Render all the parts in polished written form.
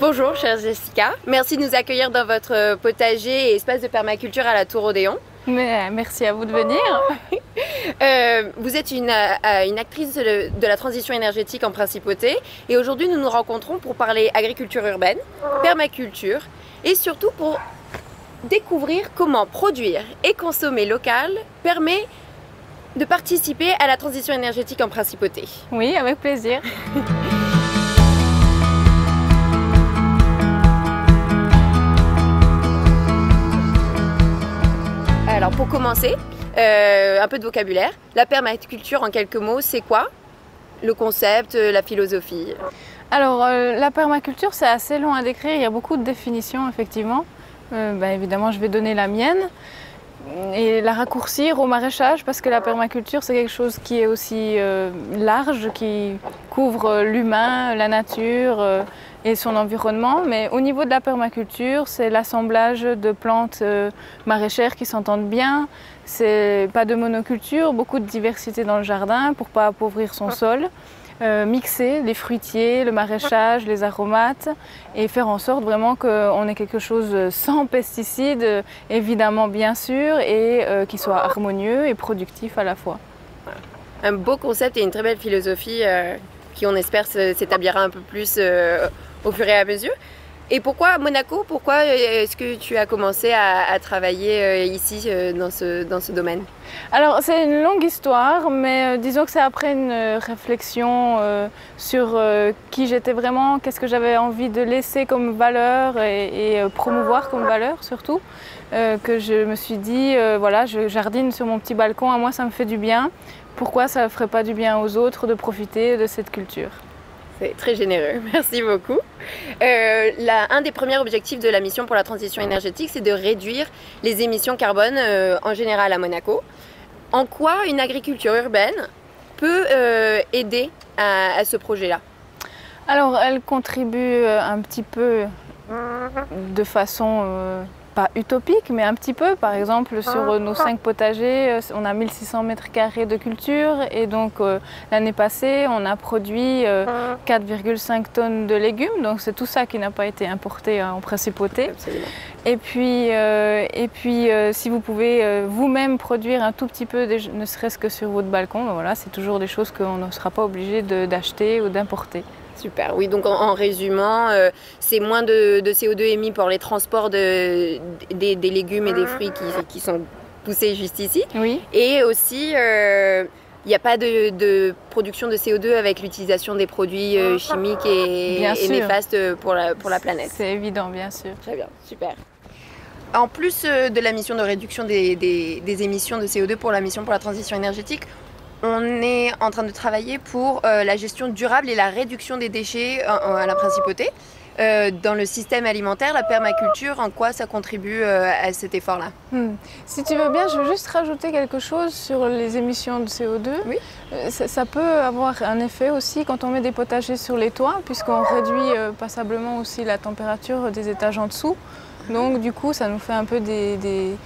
Bonjour chère Jessica, merci de nous accueillir dans votre potager et espace de permaculture à la Tour Odéon. Merci à vous de venir. Vous êtes une actrice de la transition énergétique en principauté et aujourd'hui nous nous rencontrons pour parler agriculture urbaine, permaculture et surtout pour découvrir comment produire et consommer local permet de participer à la transition énergétique en principauté. Oui, avec plaisir. Alors pour commencer, un peu de vocabulaire. La permaculture en quelques mots, c'est quoi? Le concept, la philosophie? Alors la permaculture, c'est assez long à décrire, il y a beaucoup de définitions effectivement. Évidemment, je vais donner la mienne et la raccourcir au maraîchage parce que la permaculture, c'est quelque chose qui est aussi large, qui couvre l'humain, la nature et son environnement. Mais au niveau de la permaculture, c'est l'assemblage de plantes maraîchères qui s'entendent bien. C'est pas de monoculture, beaucoup de diversité dans le jardin pour pas appauvrir son sol. Mixer les fruitiers, le maraîchage, les aromates et faire en sorte vraiment qu'on ait quelque chose sans pesticides, évidemment bien sûr, et qui soit harmonieux et productif à la fois. Un beau concept et une très belle philosophie qui on espère s'établira un peu plus au fur et à mesure. Et pourquoi Monaco? Pourquoi est-ce que tu as commencé à travailler ici dans ce domaine? Alors c'est une longue histoire, mais disons que c'est après une réflexion sur qui j'étais vraiment, qu'est-ce que j'avais envie de laisser comme valeur et promouvoir comme valeur surtout, que je me suis dit, voilà, je jardine sur mon petit balcon, à moi ça me fait du bien, pourquoi ça ne ferait pas du bien aux autres de profiter de cette culture? C'est très généreux, merci beaucoup. Un des premiers objectifs de la mission pour la transition énergétique, c'est de réduire les émissions carbone en général à Monaco. En quoi une agriculture urbaine peut aider à ce projet-là? Alors, elle contribue un petit peu de façon pas utopique, mais un petit peu. Par exemple, sur nos 5 potagers, on a 1600 mètres carrés de culture et donc l'année passée, on a produit 4,5 tonnes de légumes. Donc c'est tout ça qui n'a pas été importé en principauté. Absolument. Et puis, si vous pouvez vous-même produire un tout petit peu, ne serait-ce que sur votre balcon, ben voilà, c'est toujours des choses qu'on ne sera pas obligé d'acheter ou d'importer. Super, oui, donc en résumant, c'est moins de CO2 émis pour les transports des légumes et des fruits qui sont poussés juste ici. Oui. Et aussi, il n'y a pas de production de CO2 avec l'utilisation des produits chimiques et néfastes pour la planète. C'est évident, bien sûr. Très bien, super. En plus de la mission de réduction des émissions de CO2 pour la mission pour la transition énergétique, on est en train de travailler pour la gestion durable et la réduction des déchets à la principauté. Dans le système alimentaire, la permaculture, en quoi ça contribue à cet effort-là? Si tu veux bien, je veux juste rajouter quelque chose sur les émissions de CO2. Oui. Ça peut avoir un effet aussi quand on met des potagers sur les toits, puisqu'on réduit passablement aussi la température des étages en dessous. Donc du coup, ça nous fait un peu des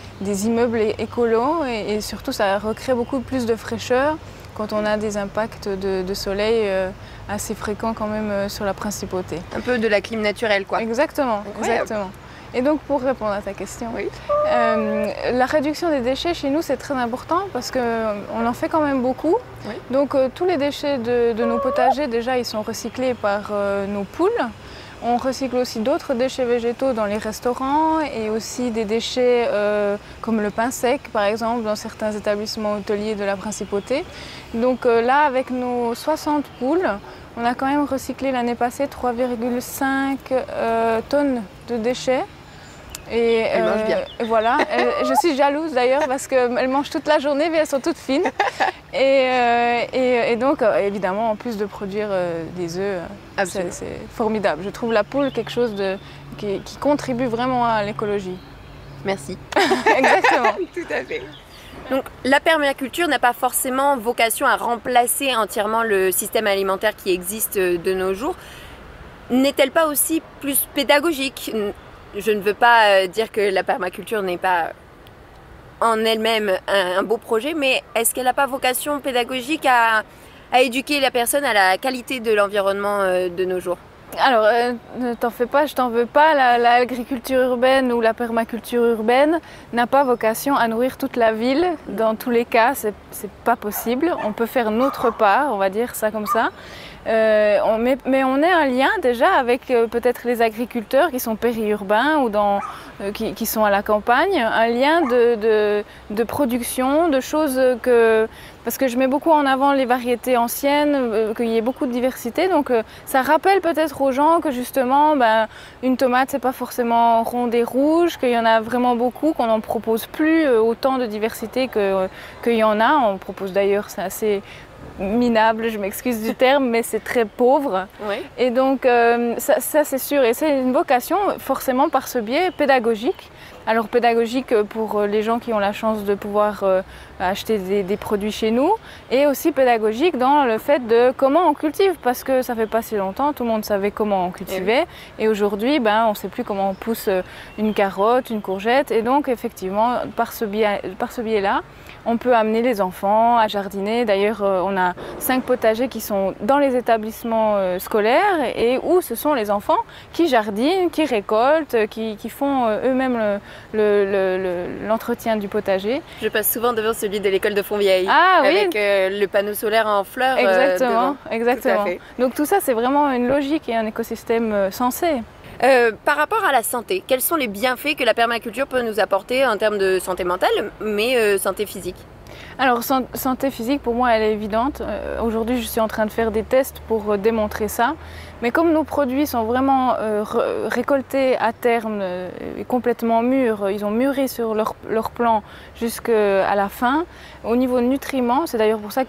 immeubles écolos et surtout, ça recrée beaucoup plus de fraîcheur quand on a des impacts de soleil assez fréquents quand même sur la principauté. Un peu de la clim naturelle, quoi. Exactement, exactement. Et donc pour répondre à ta question, oui. La réduction des déchets chez nous c'est très important parce qu'on en fait quand même beaucoup. Oui. Donc tous les déchets de nos potagers déjà ils sont recyclés par nos poules. On recycle aussi d'autres déchets végétaux dans les restaurants et aussi des déchets comme le pain sec par exemple dans certains établissements hôteliers de la principauté. Donc là avec nos 60 poules, on a quand même recyclé l'année passée 3,5 tonnes de déchets. Elles mangent bien. Voilà, je suis jalouse d'ailleurs parce qu'elles mangent toute la journée mais elles sont toutes fines. Et donc évidemment en plus de produire des œufs, c'est formidable. Je trouve la poule quelque chose qui contribue vraiment à l'écologie. Merci. Exactement. Tout à fait. Donc la permaculture n'a pas forcément vocation à remplacer entièrement le système alimentaire qui existe de nos jours. N'est-elle pas aussi plus pédagogique? Je ne veux pas dire que la permaculture n'est pas en elle-même un beau projet, mais est-ce qu'elle n'a pas vocation pédagogique à éduquer la personne à la qualité de l'environnement de nos jours? Alors, ne t'en fais pas, je t'en veux pas. L'agriculture urbaine ou la permaculture urbaine n'a pas vocation à nourrir toute la ville. Dans tous les cas, c'est pas possible. On peut faire notre part, on va dire ça comme ça. Mais on est un lien déjà avec peut-être les agriculteurs qui sont périurbains ou qui sont à la campagne, un lien de production, de choses que... Parce que je mets beaucoup en avant les variétés anciennes, qu'il y ait beaucoup de diversité, donc ça rappelle peut-être aux gens que justement une tomate c'est pas forcément ronde et rouge, qu'il y en a vraiment beaucoup, qu'on n'en propose plus autant de diversité qu'il y en a. On propose d'ailleurs, c'est assez minable, je m'excuse du terme, mais c'est très pauvre. Oui. Et donc ça c'est sûr, et c'est une vocation forcément par ce biais pédagogique. Alors pédagogique pour les gens qui ont la chance de pouvoir acheter des produits chez nous, et aussi pédagogique dans le fait de comment on cultive, parce que ça fait pas si longtemps, tout le monde savait comment on cultivait, et aujourd'hui on ne sait plus comment on pousse une carotte, une courgette, et donc effectivement par ce biais-là, on peut amener les enfants à jardiner. D'ailleurs, on a 5 potagers qui sont dans les établissements scolaires et où ce sont les enfants qui jardinent, qui récoltent, qui font eux-mêmes l'entretien du potager. Je passe souvent devant celui de l'école de Fontvieille avec le panneau solaire en fleurs. Exactement, devant. exactement. Tout à fait. Donc tout ça, c'est vraiment une logique et un écosystème sensé. Par rapport à la santé, quels sont les bienfaits que la permaculture peut nous apporter en termes de santé mentale, mais santé physique? Alors, santé physique, pour moi, elle est évidente. Aujourd'hui, je suis en train de faire des tests pour démontrer ça. Mais comme nos produits sont vraiment récoltés à terme et complètement mûrs, ils ont mûri sur leur plant jusqu'à la fin. Au niveau nutriments, c'est d'ailleurs pour ça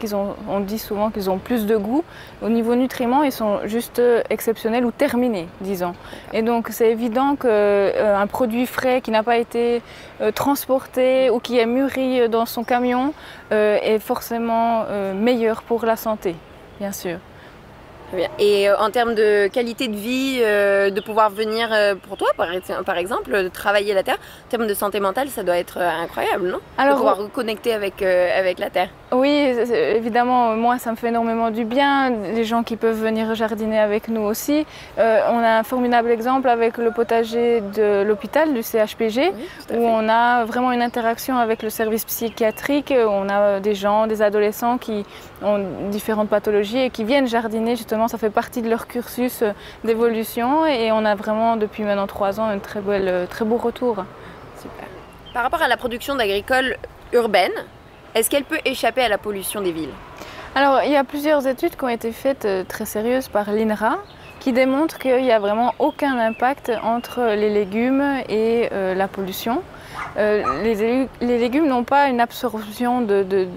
on dit souvent qu'ils ont plus de goût. Au niveau nutriments, ils sont juste exceptionnels ou terminés, disons. Et donc, c'est évident qu'un produit frais qui n'a pas été transporté ou qui est mûri dans son camion est forcément meilleur pour la santé, bien sûr. Et en termes de qualité de vie, de pouvoir venir pour toi, par exemple, travailler la terre, en termes de santé mentale, ça doit être incroyable, non? Alors, de pouvoir reconnecter avec la terre. Oui, évidemment, moi, ça me fait énormément du bien. Les gens qui peuvent venir jardiner avec nous aussi. On a un formidable exemple avec le potager de l'hôpital, du CHPG, où on a vraiment une interaction avec le service psychiatrique. On a des gens, des adolescents qui ont différentes pathologies et qui viennent jardiner justement. Ça fait partie de leur cursus d'évolution et on a vraiment depuis maintenant 3 ans un très beau retour. Super. Par rapport à la production d'agricole urbaine, est-ce qu'elle peut échapper à la pollution des villes? Alors il y a plusieurs études qui ont été faites très sérieuses par l'INRA qui démontrent qu'il n'y a vraiment aucun impact entre les légumes et la pollution. Les légumes n'ont pas une absorption de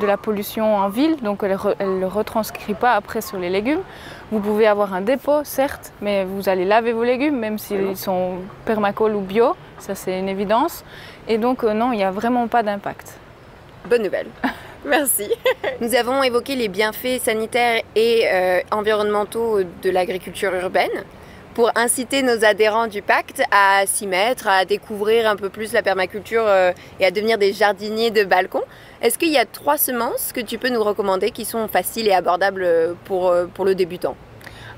la pollution en ville, donc elle ne le retranscrit pas après sur les légumes. Vous pouvez avoir un dépôt, certes, mais vous allez laver vos légumes, même s'ils sont permacole ou bio, ça c'est une évidence. Et donc non, il n'y a vraiment pas d'impact. Bonne nouvelle. Merci. Nous avons évoqué les bienfaits sanitaires et environnementaux de l'agriculture urbaine. Pour inciter nos adhérents du pacte à s'y mettre, à découvrir un peu plus la permaculture et à devenir des jardiniers de balcon. Est-ce qu'il y a 3 semences que tu peux nous recommander qui sont faciles et abordables pour le débutant?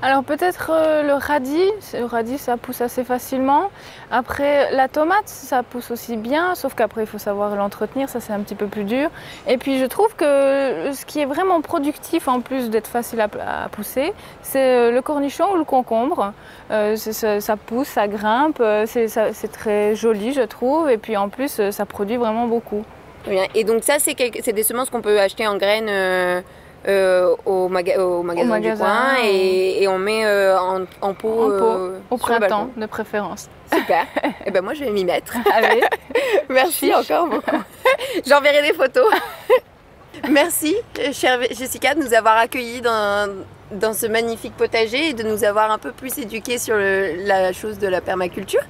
Alors peut-être le radis. Le radis, ça pousse assez facilement. Après, la tomate, ça pousse aussi bien, sauf qu'après, il faut savoir l'entretenir, ça c'est un petit peu plus dur. Et puis je trouve que ce qui est vraiment productif, en plus d'être facile à pousser, c'est le cornichon ou le concombre. Ça pousse, ça grimpe, c'est très joli, je trouve. Et puis en plus, ça produit vraiment beaucoup. Bien. Et donc ça, c'est des semences qu'on peut acheter en graines au magasin du coin et on met en pot au printemps de préférence. Super. Et ben moi je vais m'y mettre. Allez. Merci encore beaucoup. J'enverrai des photos. Merci chère Jessica de nous avoir accueillis dans ce magnifique potager et de nous avoir un peu plus éduqués sur la chose de la permaculture.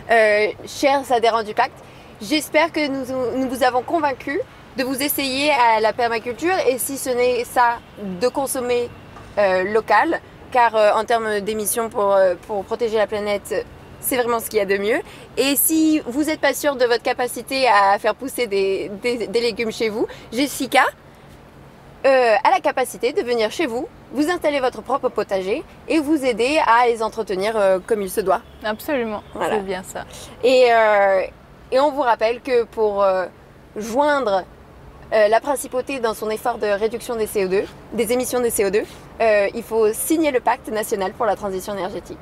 Chers adhérents du pacte, j'espère que nous vous avons convaincus de vous essayer à la permaculture et si ce n'est ça, de consommer local, car en termes d'émissions pour protéger la planète, c'est vraiment ce qu'il y a de mieux. Et si vous n'êtes pas sûr de votre capacité à faire pousser des légumes chez vous, Jessica a la capacité de venir chez vous, vous installez votre propre potager et vous aidez à les entretenir comme il se doit. Absolument, Voilà. c'est bien ça. Et on vous rappelle que pour joindre la principauté dans son effort de réduction des CO2, des émissions de CO2, il faut signer le pacte national pour la transition énergétique.